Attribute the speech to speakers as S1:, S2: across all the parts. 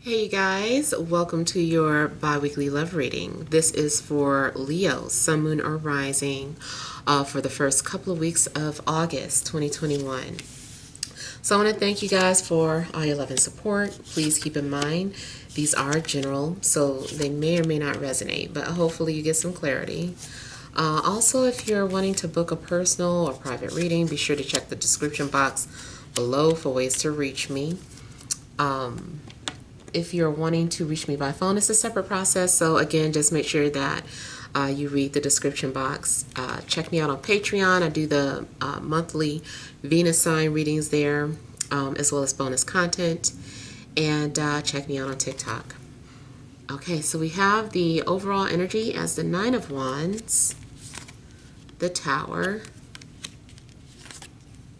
S1: Hey you guys, welcome to your bi-weekly love reading. This is for Leo, Sun, Moon, or Rising for the first couple of weeks of August 2021. So I want to thank you guys for all your love and support. Please keep in mind these are general, so they may or may not resonate, but hopefully you get some clarity. Also, if you're wanting to book a personal or private reading, be sure to check the description box below for ways to reach me. If you're wanting to reach me by phone, it's a separate process. So again, just make sure that you read the description box. Check me out on Patreon. I do the monthly Venus sign readings there, as well as bonus content. And check me out on TikTok. Okay, so we have the overall energy as the Nine of Wands, the Tower,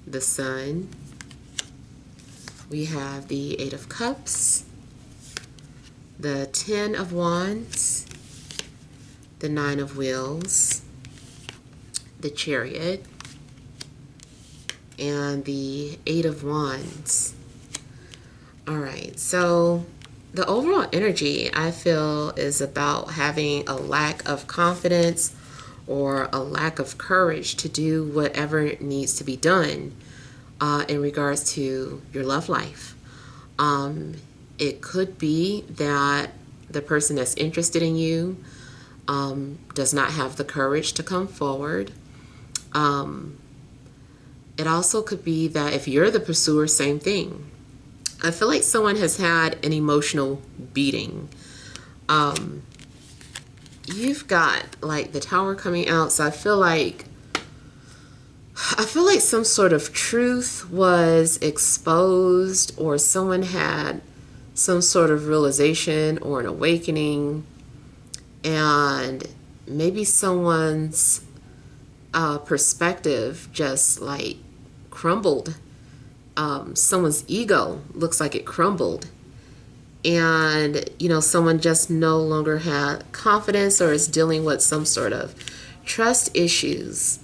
S1: the Sun. We have the Eight of Cups, the Ten of Wands, the Nine of Wheels, the Chariot, and the Eight of Wands. All right, so the overall energy, I feel, is about having a lack of confidence or a lack of courage to do whatever needs to be done in regards to your love life. It could be that the person that's interested in you does not have the courage to come forward. It also could be that if you're the pursuer, same thing. I feel like someone has had an emotional beating. You've got like the Tower coming out, so I feel like some sort of truth was exposed, or someone had some sort of realization or an awakening, and maybe someone's perspective just like crumbled. Someone's ego looks like it crumbled, and someone just no longer had confidence or is dealing with some sort of trust issues.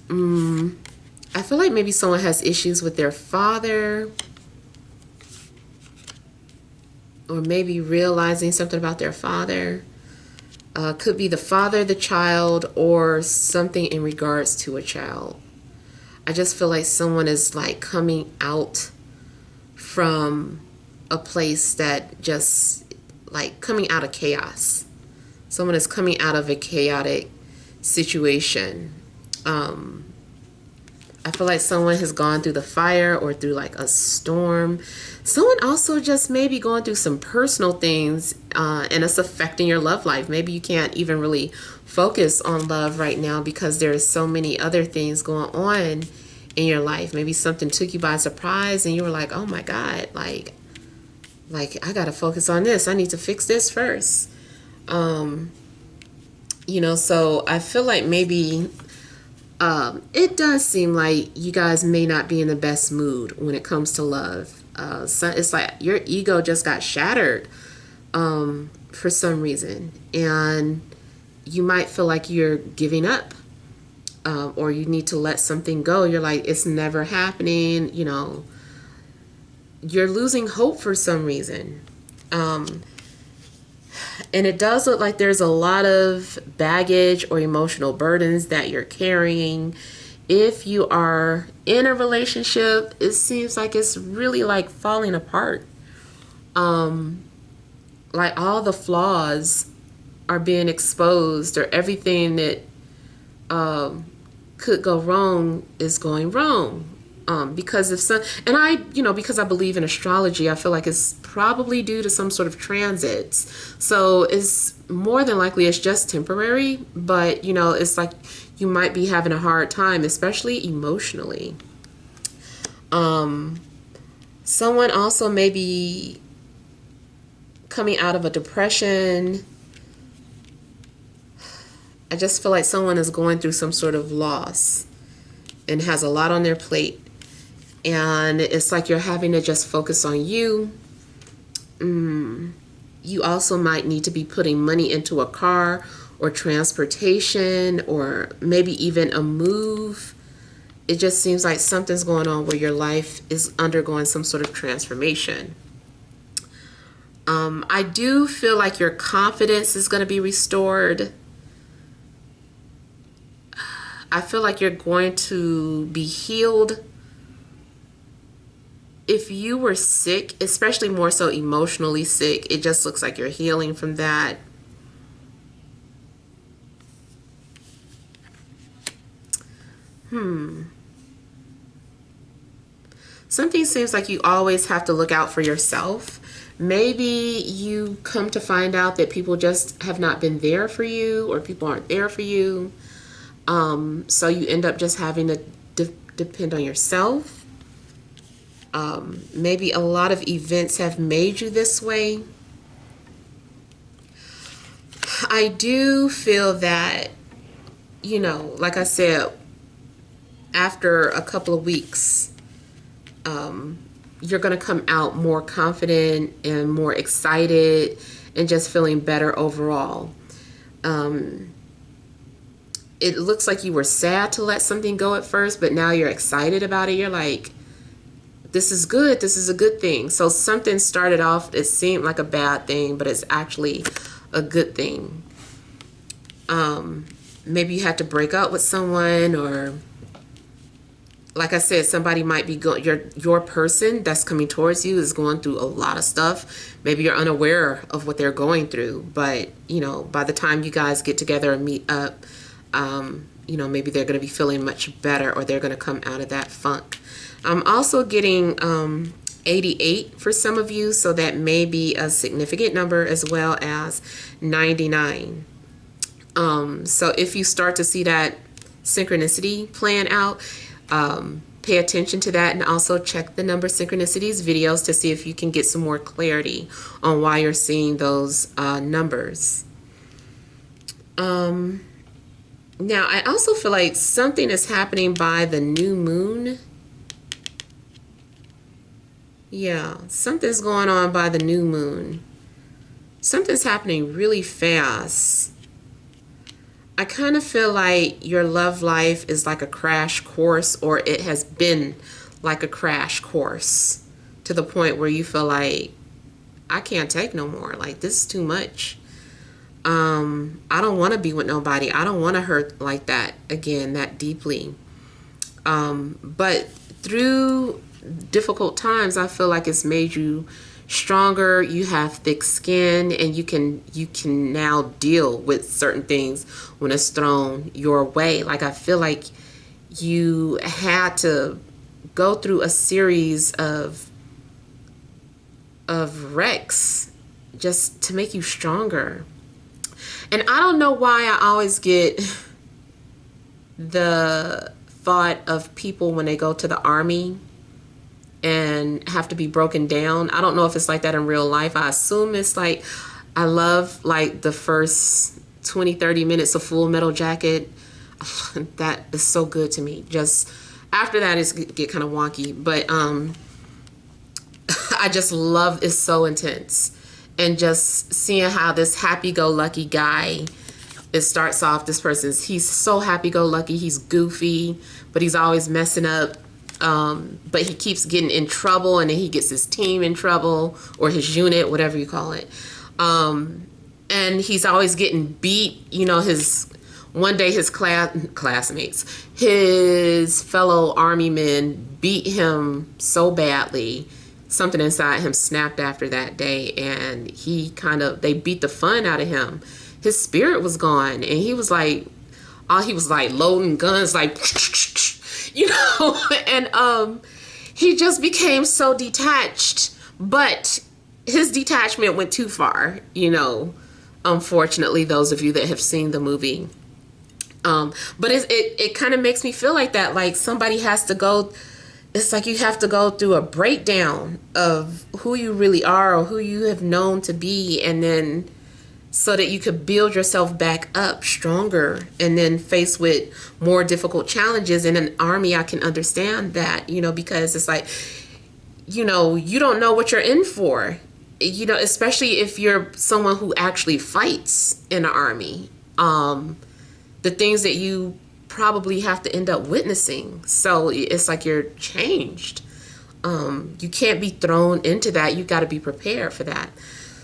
S1: I feel like maybe someone has issues with their father, or maybe realizing something about their father. Could be the father, the child, or something in regards to a child. I just feel like someone is like coming out from a place that just like coming out of chaos. Someone is coming out of a chaotic situation. I feel like someone has gone through the fire or through like a storm. Someone also just maybe going through some personal things, and it's affecting your love life. Maybe you can't even really focus on love right now because there's so many other things going on in your life. Maybe something took you by surprise and you were like, oh my God, like I gotta focus on this. I need to fix this first. So I feel like maybe it does seem like you guys may not be in the best mood when it comes to love. So it's like your ego just got shattered for some reason, and you might feel like you're giving up, or you need to let something go. You're like, it's never happening. You're losing hope for some reason. And it does look like there's a lot of baggage or emotional burdens that you're carrying. If you are in a relationship, it seems like it's really like falling apart. Like all the flaws are being exposed, or everything that could go wrong is going wrong. Because if some, and I, because I believe in astrology, I feel like it's probably due to some sort of transits. So it's more than likely it's just temporary, but it's like you might be having a hard time, especially emotionally. Someone also may be coming out of a depression. I just feel like someone is going through some sort of loss and has a lot on their plate. And it's like you're having to just focus on you. You also might need to be putting money into a car or transportation, or maybe even a move. It just seems like something's going on where your life is undergoing some sort of transformation. I do feel like your confidence is going to be restored. I feel like you're going to be healed. If you were sick, especially more so emotionally sick, it just looks like you're healing from that. Something seems like you always have to look out for yourself. Maybe you come to find out that people just have not been there for you, or people aren't there for you. So you end up just having to depend on yourself. Maybe a lot of events have made you this way. I do feel that, like I said, after a couple of weeks, you're going to come out more confident and more excited and just feeling better overall. It looks like you were sad to let something go at first, but now you're excited about it. You're like, this is good. This is a good thing. So something started off, it seemed like a bad thing, but it's actually a good thing. Maybe you had to break up with someone, or like I said, somebody might be going, your person that's coming towards you is going through a lot of stuff. Maybe you're unaware of what they're going through, but by the time you guys get together and meet up, maybe they're going to be feeling much better, or they're going to come out of that funk. I'm also getting 88 for some of you, so that may be a significant number, as well as 99. So if you start to see that synchronicity playing out, pay attention to that, and also check the number synchronicities videos to see if you can get some more clarity on why you're seeing those numbers. Now, I also feel like something is happening by the new moon. Yeah, something's going on by the new moon. Something's happening really fast. I kind of feel like your love life is like a crash course, or it has been like a crash course to the point where you feel like, I can't take no more. Like, this is too much. I don't want to be with nobody. I don't want to hurt like that again, that deeply. But through difficult times, I feel like it's made you stronger. You have thick skin, and you can now deal with certain things when it's thrown your way. Like, I feel like you had to go through a series of wrecks just to make you stronger. And I don't know why I always get the thought of people when they go to the army and have to be broken down. I don't know if it's like that in real life. I assume it's like, I love like the first 20-30 minutes of Full Metal Jacket. That is so good to me. Just after that, it's get kind of wonky, but I just love, it's so intense. And just seeing how this happy-go-lucky guy, it starts off, he's so happy-go-lucky, he's goofy, but he's always messing up. But he keeps getting in trouble, and then he gets his team in trouble, or his unit, whatever you call it. And he's always getting beat. One day his classmates, his fellow army men beat him so badly, something inside him snapped after that day, and they beat the fun out of him. His spirit was gone, and he was like loading guns, like, and he just became so detached. But his detachment went too far, unfortunately, those of you that have seen the movie. But it kind of makes me feel like that, like somebody has to go, it's like you have to go through a breakdown of who you really are, or who you have known to be, and then so that you could build yourself back up stronger, and then face with more difficult challenges. In an army, I can understand that, because it's like, you don't know what you're in for, especially if you're someone who actually fights in the army. The things that you probably have to end up witnessing. So it's like you're changed. You can't be thrown into that. You got to be prepared for that.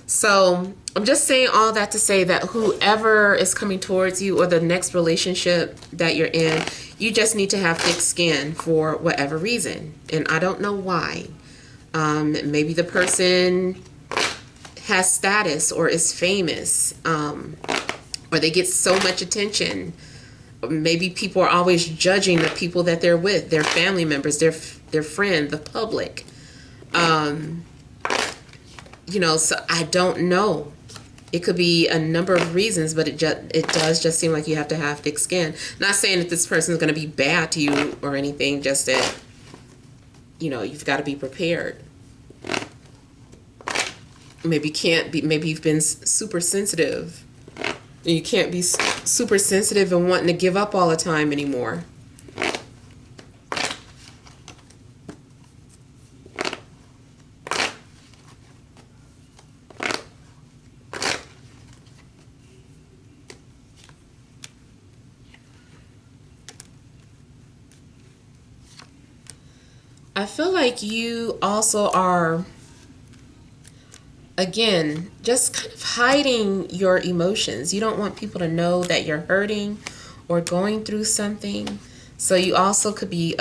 S1: So I'm just saying all that to say that whoever is coming towards you or the next relationship that you're in, you just need to have thick skin for whatever reason. And I don't know why. Maybe the person has status or is famous, or they get so much attention. Maybe people are always judging the people that they're with, their family members, their friend, the public. So I don't know. It could be a number of reasons, but it does just seem like you have to have thick skin. Not saying that this person is going to be bad to you or anything, just that, you've got to be prepared. Maybe you've been super sensitive. You can't be super sensitive and wanting to give up all the time anymore. I feel like you also are, again, just kind of hiding your emotions. You don't want people to know that you're hurting or going through something. So you also could be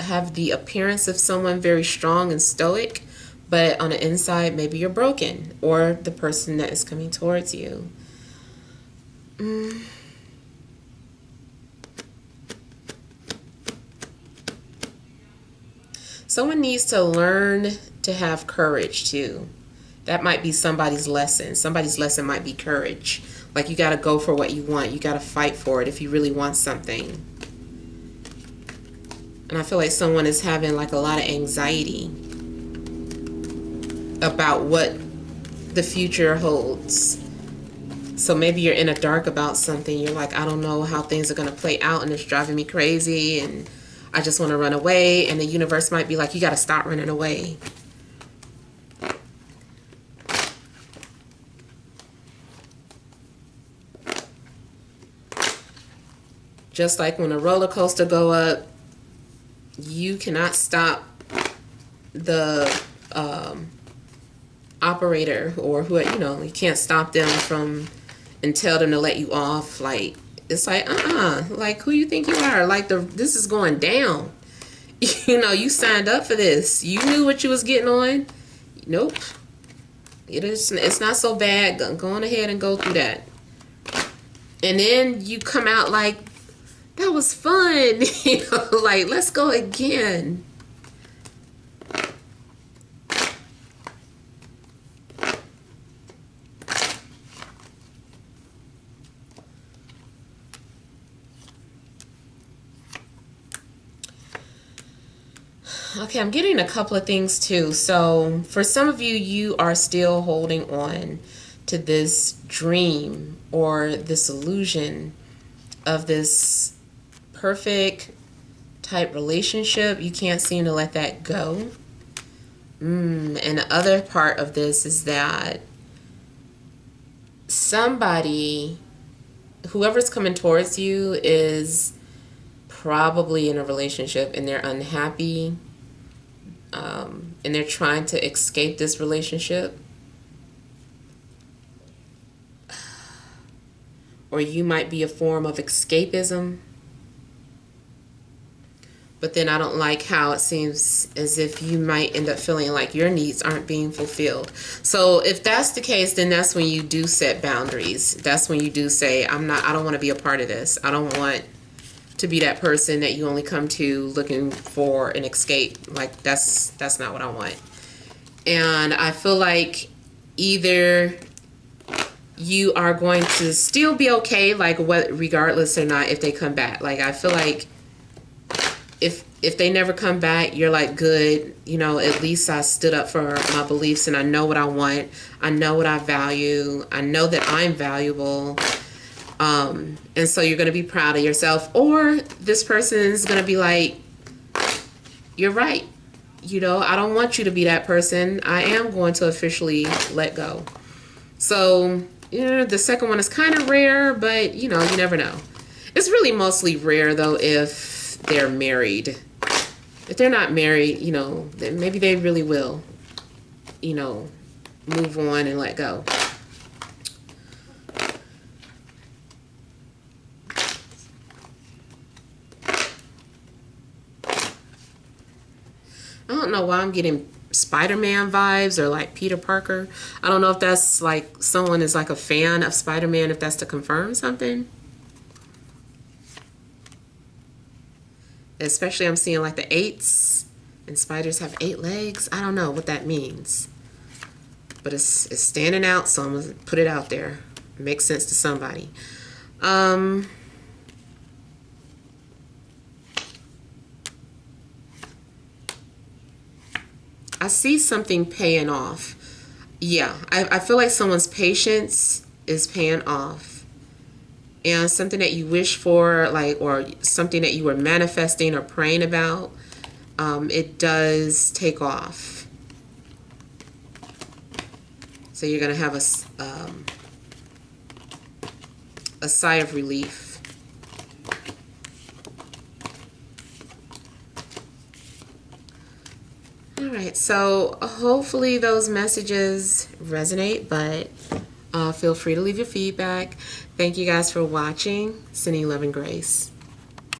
S1: have the appearance of someone very strong and stoic, but on the inside, maybe you're broken, or the person that is coming towards you. Someone needs to learn to have courage too. That might be somebody's lesson. Somebody's lesson might be courage. Like, you got to go for what you want. You got to fight for it if you really want something. And I feel like someone is having like a lot of anxiety about what the future holds. So maybe you're in a dark about something. You're like, I don't know how things are going to play out, and it's driving me crazy, and I just want to run away. And the universe might be like, you got to stop running away. Just like when a roller coaster go up, you cannot stop the operator or who, you can't stop them from and tell them to let you off. Like, it's like, like, who you think you are? Like, this is going down. You signed up for this. You knew what you was getting on. Nope. It's not so bad. Go on ahead and go through that. And then you come out like, that was fun. Like, let's go again. Okay, I'm getting a couple of things too. So for some of you, you are still holding on to this dream or this illusion of this perfect type relationship. You can't seem to let that go. And the other part of this is that somebody, whoever's coming towards you, is probably in a relationship and they're unhappy. And they're trying to escape this relationship. Or you might be a form of escapism. But then I don't like how it seems as if you might end up feeling like your needs aren't being fulfilled. So if that's the case, then that's when you do set boundaries. That's when you do say, I don't want to be a part of this. I don't want to be that person that you only come to looking for an escape. Like, that's not what I want. And I feel like either you are going to still be okay, like, regardless or not, if they come back. Like, I feel like if they never come back, you're like, good, at least I stood up for my beliefs and I know what I want. I know what I value. I know that I'm valuable. And so you're going to be proud of yourself. Or this person is going to be like, you're right. I don't want you to be that person. I am going to officially let go. So, the second one is kind of rare, but, you never know. It's really mostly rare, though, if they're married. If they're not married, then maybe they really will, move on and let go. I don't know why I'm getting Spider-Man vibes or like Peter Parker. I don't know if that's like someone is like a fan of Spider-Man, if that's to confirm something. Especially I'm seeing like the 8s, and spiders have 8 legs. I don't know what that means. But it's standing out, so I'm gonna put it out there. It makes sense to somebody. I see something paying off. Yeah, I feel like someone's patience is paying off. And something that you wish for, like, or something that you were manifesting or praying about, it does take off. So you're going to have a sigh of relief. Alright, so hopefully those messages resonate, but feel free to leave your feedback. Thank you guys for watching. Sending love and grace.